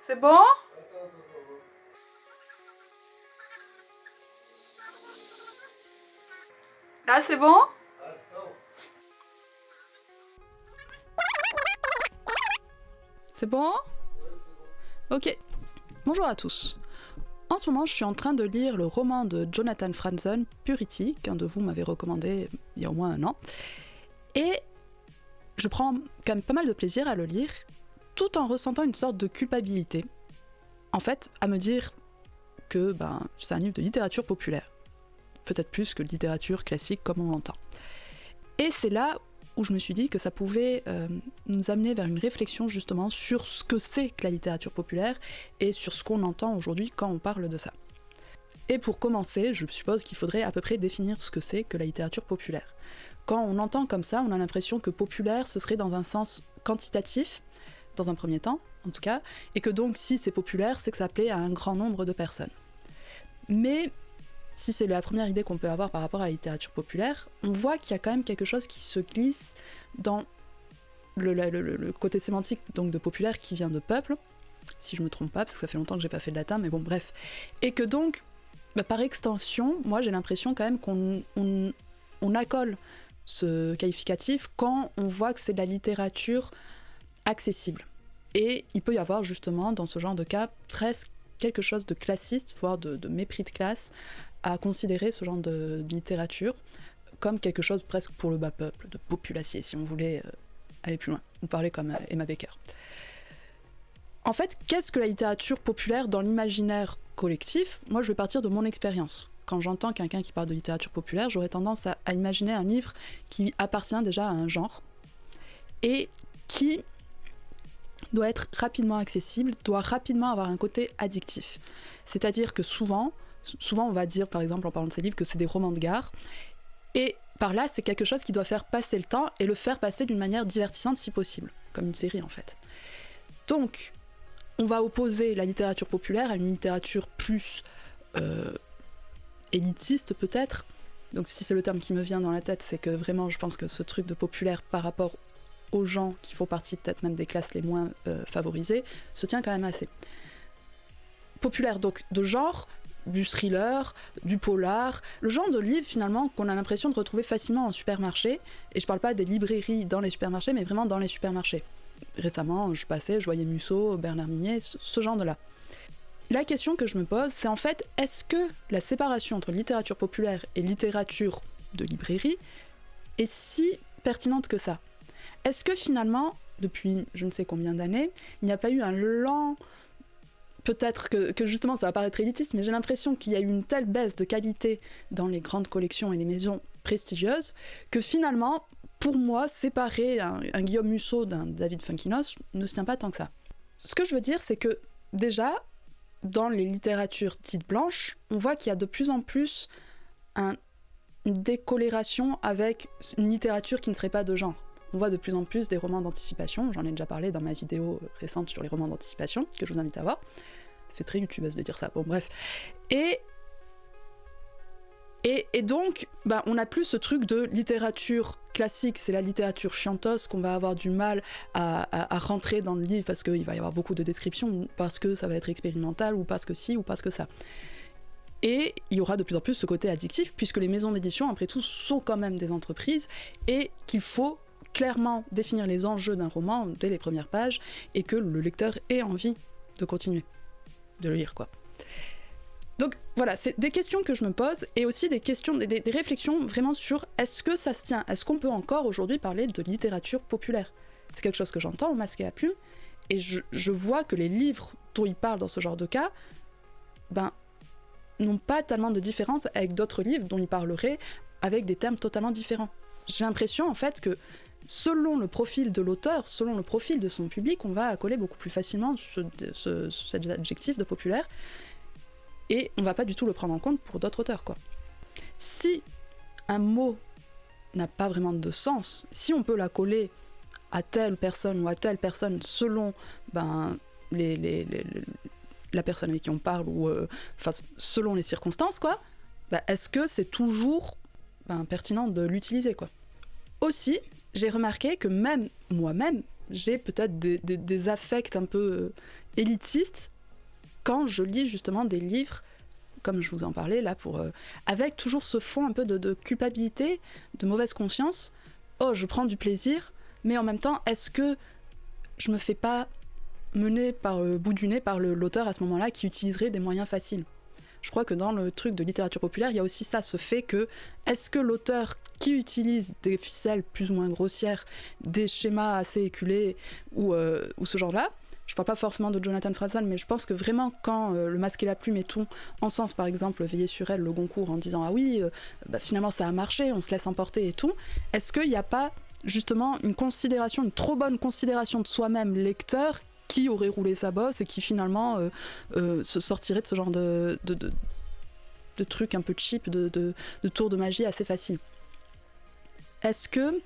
C'est bon? Là, c'est bon? C'est bon? Ok. Bonjour à tous. En ce moment, je suis en train de lire le roman de Jonathan Franzen, Purity, qu'un de vous m'avait recommandé il y a au moins un an. Et je prends quand même pas mal de plaisir à le lire, tout en ressentant une sorte de culpabilité. En fait, à me dire que c'est un livre de littérature populaire. Peut-être plus que de littérature classique comme on l'entend. Et c'est là où je me suis dit que ça pouvait nous amener vers une réflexion justement sur ce que c'est que la littérature populaire et sur ce qu'on entend aujourd'hui quand on parle de ça. Et pour commencer, je suppose qu'il faudrait à peu près définir ce que c'est que la littérature populaire. Quand on entend comme ça, on a l'impression que populaire, ce serait dans un sens quantitatif, dans un premier temps en tout cas, et que donc si c'est populaire, c'est que ça plaît à un grand nombre de personnes. Mais si c'est la première idée qu'on peut avoir par rapport à la littérature populaire, on voit qu'il y a quand même quelque chose qui se glisse dans le côté sémantique donc de populaire qui vient de peuple, si je me trompe pas, parce que ça fait longtemps que j'ai pas fait de latin, mais bon bref. Et que donc, par extension, moi j'ai l'impression quand même qu'on accole ce qualificatif quand on voit que c'est de la littérature accessible. Et il peut y avoir justement dans ce genre de cas presque quelque chose de classiste, voire de mépris de classe, à considérer ce genre de littérature comme quelque chose presque pour le bas peuple, de populacier, si on voulait aller plus loin, ou parler comme Emma Becker. En fait, qu'est-ce que la littérature populaire dans l'imaginaire collectif ? Moi, je vais partir de mon expérience. Quand j'entends quelqu'un qui parle de littérature populaire, j'aurais tendance à imaginer un livre qui appartient déjà à un genre, et qui doit être rapidement accessible, doit rapidement avoir un côté addictif. C'est-à-dire que souvent on va dire, par exemple, en parlant de ces livres, que c'est des romans de gare, et par là, c'est quelque chose qui doit faire passer le temps, et le faire passer d'une manière divertissante si possible, comme une série en fait. Donc, on va opposer la littérature populaire à une littérature plus élitiste peut-être. Donc si c'est le terme qui me vient dans la tête, c'est que vraiment, je pense que ce truc de populaire par rapport aux gens qui font partie peut-être même des classes les moins favorisées, se tient quand même assez. Populaire donc de genre, du thriller, du polar, le genre de livre finalement qu'on a l'impression de retrouver facilement en supermarché, et je parle pas des librairies dans les supermarchés, mais vraiment dans les supermarchés. Récemment, je voyais Musso, Bernard Minet, ce genre de là. La question que je me pose, c'est en fait, est-ce que la séparation entre littérature populaire et littérature de librairie est si pertinente que ça ? Est-ce que finalement, depuis je ne sais combien d'années, il n'y a pas eu un lent... Peut-être que justement ça va paraître élitiste, mais j'ai l'impression qu'il y a eu une telle baisse de qualité dans les grandes collections et les maisons prestigieuses que finalement, pour moi, séparer un Guillaume Musso d'un David Funkinos ne se tient pas tant que ça. Ce que je veux dire, c'est que déjà, dans les littératures dites blanches, on voit qu'il y a de plus en plus une décoloration avec une littérature qui ne serait pas de genre. On voit de plus en plus des romans d'anticipation, j'en ai déjà parlé dans ma vidéo récente sur les romans d'anticipation, que je vous invite à voir. Ça fait très youtubeuse de dire ça, bon bref. Et donc, on n'a plus ce truc de littérature classique, c'est la littérature chiantos qu'on va avoir du mal à rentrer dans le livre parce qu'il va y avoir beaucoup de descriptions, ou parce que ça va être expérimental, ou parce que ci, ou parce que ça. Et il y aura de plus en plus ce côté addictif, puisque les maisons d'édition, après tout, sont quand même des entreprises, et qu'il faut clairement définir les enjeux d'un roman dès les premières pages, et que le lecteur ait envie de continuer, de le lire, quoi. Donc voilà, c'est des questions que je me pose, et aussi des questions, des réflexions vraiment sur est-ce que ça se tient, est-ce qu'on peut encore aujourd'hui parler de littérature populaire ? C'est quelque chose que j'entends au Masque et la Plume, et je vois que les livres dont il parle dans ce genre de cas, n'ont pas tellement de différence avec d'autres livres dont il parlerait avec des termes totalement différents. J'ai l'impression en fait que selon le profil de l'auteur, selon le profil de son public, on va accoler beaucoup plus facilement cet adjectif de populaire, et on va pas du tout le prendre en compte pour d'autres auteurs, quoi. Si un mot n'a pas vraiment de sens, si on peut l'accoler à telle personne ou à telle personne selon la personne avec qui on parle, ou selon les circonstances, quoi, est-ce que c'est toujours pertinent de l'utiliser, quoi. Aussi, j'ai remarqué que même moi-même, j'ai peut-être des affects un peu élitistes quand je lis justement des livres, comme je vous en parlais là, avec toujours ce fond un peu de culpabilité, de mauvaise conscience. Oh, je prends du plaisir, mais en même temps, est-ce que je me fais pas mener par le bout du nez par l'auteur à ce moment-là qui utiliserait des moyens faciles? Je crois que dans le truc de littérature populaire, il y a aussi ça, ce fait que est-ce que l'auteur qui utilise des ficelles plus ou moins grossières, des schémas assez éculés ou ce genre-là, je parle pas forcément de Jonathan Franzen, mais je pense que vraiment quand Le Masque et la Plume et tout, en sens par exemple Veiller sur elle, le Goncourt, en disant ah oui, finalement ça a marché, on se laisse emporter et tout, est-ce qu'il n'y a pas justement une trop bonne considération de soi-même lecteur qui aurait roulé sa bosse et qui finalement se sortirait de ce genre de trucs un peu cheap, de tours de magie assez faciles. Est-ce que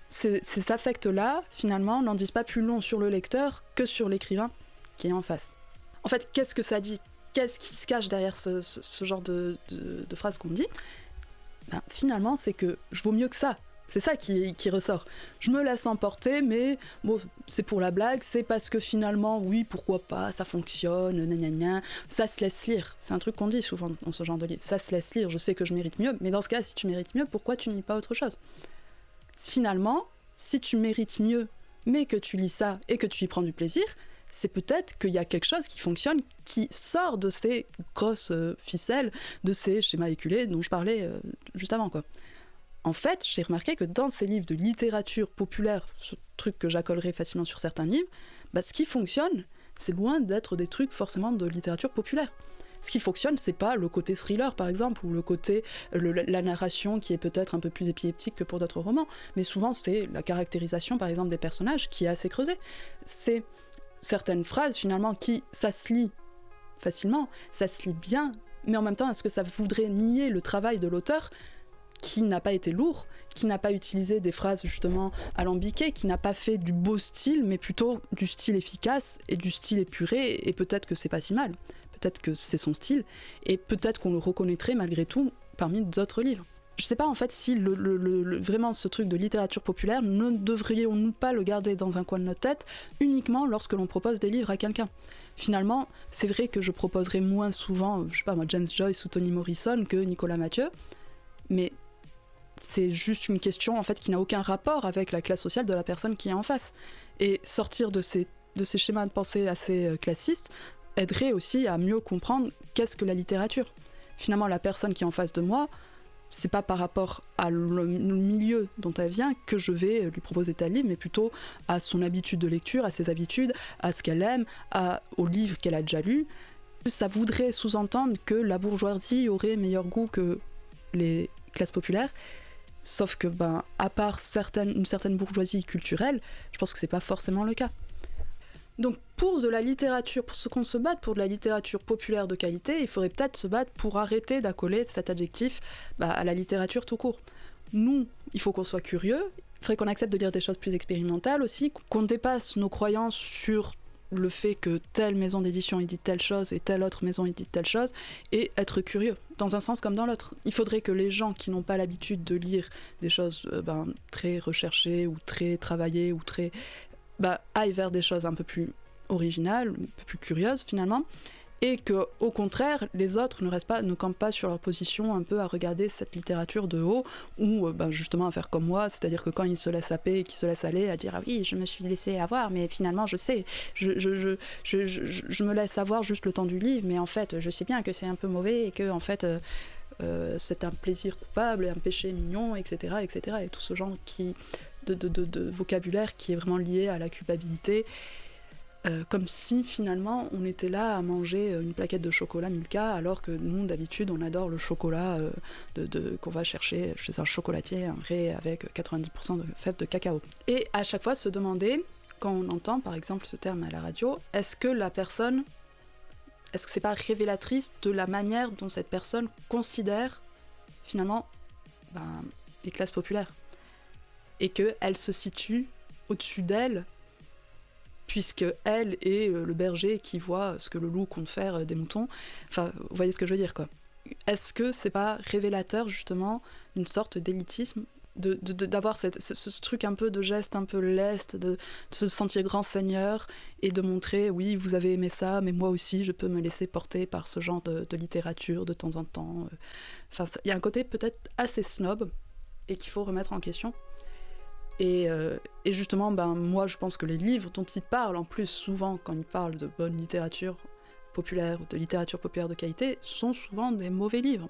ces affects-là, finalement, n'en disent pas plus long sur le lecteur que sur l'écrivain qui est en face? En fait, qu'est-ce que ça dit? Qu'est-ce qui se cache derrière ce genre de phrase qu'on dit? Finalement, c'est que je vaux mieux que ça. C'est ça qui ressort. Je me laisse emporter, mais bon, c'est pour la blague, c'est parce que finalement, oui, pourquoi pas, ça fonctionne, gna, ça se laisse lire. C'est un truc qu'on dit souvent dans ce genre de livre. Ça se laisse lire, je sais que je mérite mieux, mais dans ce cas, si tu mérites mieux, pourquoi tu ne lis pas autre chose? Finalement, si tu mérites mieux, mais que tu lis ça et que tu y prends du plaisir, c'est peut-être qu'il y a quelque chose qui fonctionne, qui sort de ces grosses ficelles, de ces schémas éculés dont je parlais juste avant, quoi. En fait, j'ai remarqué que dans ces livres de littérature populaire, ce truc que j'accolerais facilement sur certains livres, ce qui fonctionne, c'est loin d'être des trucs forcément de littérature populaire. Ce qui fonctionne, c'est pas le côté thriller, par exemple, ou le côté la narration qui est peut-être un peu plus épileptique que pour d'autres romans, mais souvent c'est la caractérisation, par exemple, des personnages qui est assez creusée. C'est certaines phrases, finalement, ça se lit facilement, ça se lit bien, mais en même temps, est-ce que ça voudrait nier le travail de l'auteur qui n'a pas été lourd, qui n'a pas utilisé des phrases justement alambiquées, qui n'a pas fait du beau style, mais plutôt du style efficace et du style épuré, et peut-être que c'est pas si mal, peut-être que c'est son style, et peut-être qu'on le reconnaîtrait malgré tout parmi d'autres livres. Je sais pas en fait si vraiment ce truc de littérature populaire, ne devrions-nous pas le garder dans un coin de notre tête uniquement lorsque l'on propose des livres à quelqu'un. Finalement, c'est vrai que je proposerai moins souvent, je sais pas moi, James Joyce ou Toni Morrison que Nicolas Mathieu, mais c'est juste une question en fait qui n'a aucun rapport avec la classe sociale de la personne qui est en face. Et sortir de ces schémas de pensée assez classistes aiderait aussi à mieux comprendre qu'est-ce que la littérature. Finalement, la personne qui est en face de moi, c'est pas par rapport à le milieu dont elle vient que je vais lui proposer tel livre, mais plutôt à son habitude de lecture, à ses habitudes, à ce qu'elle aime, aux livres qu'elle a déjà lus. Ça voudrait sous-entendre que la bourgeoisie aurait meilleur goût que les classes populaires. Sauf que, à part une certaine bourgeoisie culturelle, je pense que c'est pas forcément le cas. Donc pour ce qu'on se batte pour de la littérature populaire de qualité, il faudrait peut-être se battre pour arrêter d'accoler cet adjectif à la littérature tout court. Nous, il faut qu'on soit curieux, il faudrait qu'on accepte de lire des choses plus expérimentales aussi, qu'on dépasse nos croyances sur le fait que telle maison d'édition édite telle chose et telle autre maison édite telle chose, et être curieux, dans un sens comme dans l'autre. Il faudrait que les gens qui n'ont pas l'habitude de lire des choses très recherchées ou très travaillées ou très... aillent vers des choses un peu plus originales, un peu plus curieuses finalement, et que au contraire les autres ne campent pas sur leur position un peu à regarder cette littérature de haut, ou justement à faire comme moi, c'est-à-dire que quand ils se laissent happer et qu'ils se laissent aller à dire ah oui je me suis laissé avoir mais finalement je sais, je me laisse avoir juste le temps du livre, mais en fait je sais bien que c'est un peu mauvais et que en fait c'est un plaisir coupable et un péché mignon, etc., et tout ce genre de vocabulaire qui est vraiment lié à la culpabilité. Comme si finalement on était là à manger une plaquette de chocolat Milka, alors que nous d'habitude on adore le chocolat qu'on va chercher chez un chocolatier, un vrai avec 90% de fèves de cacao. Et à chaque fois se demander, quand on entend par exemple ce terme à la radio, est-ce que c'est pas révélatrice de la manière dont cette personne considère finalement les classes populaires, et qu'elle se situe au-dessus d'elle, puisque elle est le berger qui voit ce que le loup compte faire des moutons. Enfin, vous voyez ce que je veux dire, quoi. Est-ce que c'est pas révélateur, justement, d'une sorte d'élitisme d'avoir ce truc un peu de geste un peu leste, de se sentir grand seigneur et de montrer, oui, vous avez aimé ça, mais moi aussi, je peux me laisser porter par ce genre de littérature de temps en temps. Enfin, il y a un côté peut-être assez snob et qu'il faut remettre en question. Et justement, moi, je pense que les livres dont il parle, en plus, souvent, quand il parle de bonne littérature populaire ou de littérature populaire de qualité, sont souvent des mauvais livres.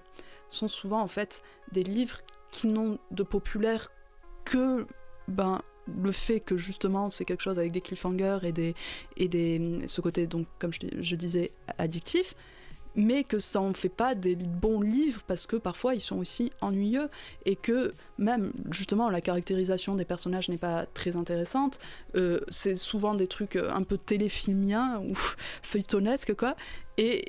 Sont souvent, en fait, des livres qui n'ont de populaire que le fait que justement c'est quelque chose avec des cliffhangers et ce côté, donc comme je disais, addictif, mais que ça en fait pas des bons livres parce que parfois ils sont aussi ennuyeux et que même justement la caractérisation des personnages n'est pas très intéressante, c'est souvent des trucs un peu téléfilmiens ou feuilletonesques quoi, et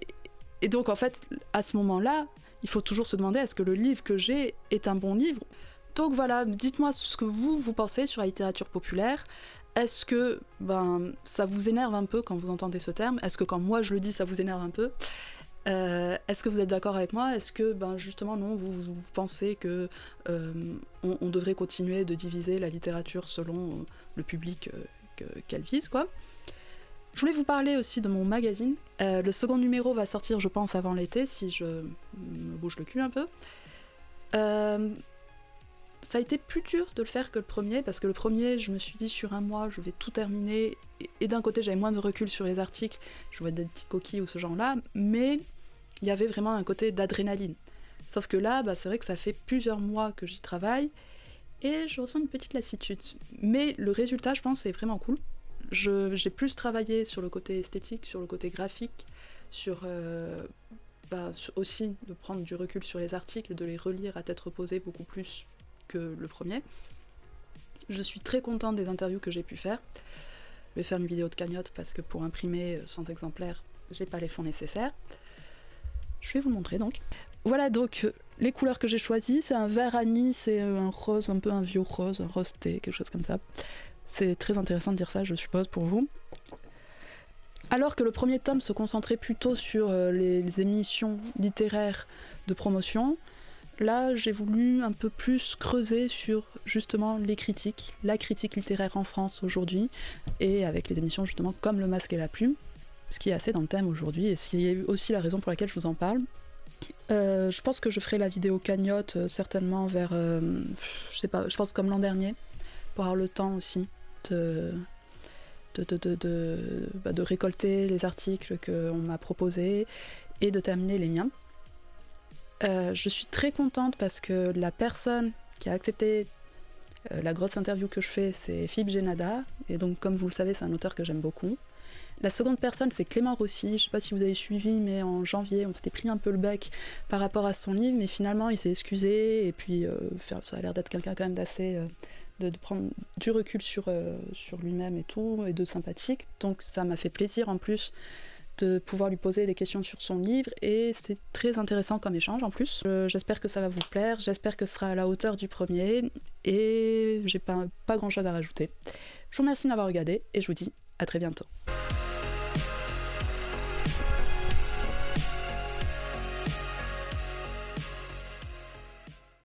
donc en fait à ce moment-là il faut toujours se demander est-ce que le livre que j'ai est un bon livre. Donc voilà, dites-moi ce que vous pensez sur la littérature populaire. Est-ce que ça vous énerve un peu quand vous entendez ce terme? Est-ce que quand moi je le dis ça vous énerve un peu? Est-ce que vous êtes d'accord avec moi? Est-ce que justement non, vous pensez que on devrait continuer de diviser la littérature selon le public qu'elle vise quoi? Je voulais vous parler aussi de mon magazine. Le second numéro va sortir je pense avant l'été si je me bouge le cul un peu. Ça a été plus dur de le faire que le premier, parce que le premier, je me suis dit sur un mois, je vais tout terminer, et d'un côté, j'avais moins de recul sur les articles, je voyais des petites coquilles ou ce genre-là, mais il y avait vraiment un côté d'adrénaline. Sauf que là, c'est vrai que ça fait plusieurs mois que j'y travaille, et je ressens une petite lassitude. Mais le résultat, je pense, est vraiment cool. J'ai plus travaillé sur le côté esthétique, sur le côté graphique, sur aussi de prendre du recul sur les articles, de les relire à tête reposée beaucoup plus que le premier. Je suis très contente des interviews que j'ai pu faire. Je vais faire une vidéo de cagnotte parce que pour imprimer 100 exemplaires, j'ai pas les fonds nécessaires. Je vais vous montrer donc. Voilà donc les couleurs que j'ai choisies, c'est un vert anis et un rose, un peu un vieux rose, un rose thé, quelque chose comme ça. C'est très intéressant de dire ça, je suppose, pour vous. Alors que le premier tome se concentrait plutôt sur les émissions littéraires de promotion, là, j'ai voulu un peu plus creuser sur justement les critiques, la critique littéraire en France aujourd'hui, et avec les émissions justement comme Le Masque et la Plume, ce qui est assez dans le thème aujourd'hui, et c'est aussi la raison pour laquelle je vous en parle. Je pense que je ferai la vidéo cagnotte certainement vers, je sais pas, je pense comme l'an dernier, pour avoir le temps aussi de récolter les articles qu'on m'a proposés et de terminer les miens. Je suis très contente parce que la personne qui a accepté la grosse interview que je fais, c'est Philippe Génada, et donc comme vous le savez, c'est un auteur que j'aime beaucoup. La seconde personne, c'est Clément Rossi, je sais pas si vous avez suivi, mais en janvier, on s'était pris un peu le bec par rapport à son livre, mais finalement, il s'est excusé, et puis ça a l'air d'être quelqu'un quand même d'assez... de prendre du recul sur lui-même et tout, et de sympathique, donc ça m'a fait plaisir en plus de pouvoir lui poser des questions sur son livre, et c'est très intéressant comme échange en plus. J'espère que ça va vous plaire, j'espère que ce sera à la hauteur du premier, et j'ai pas grand chose à rajouter. Je vous remercie de m'avoir regardé, et je vous dis à très bientôt.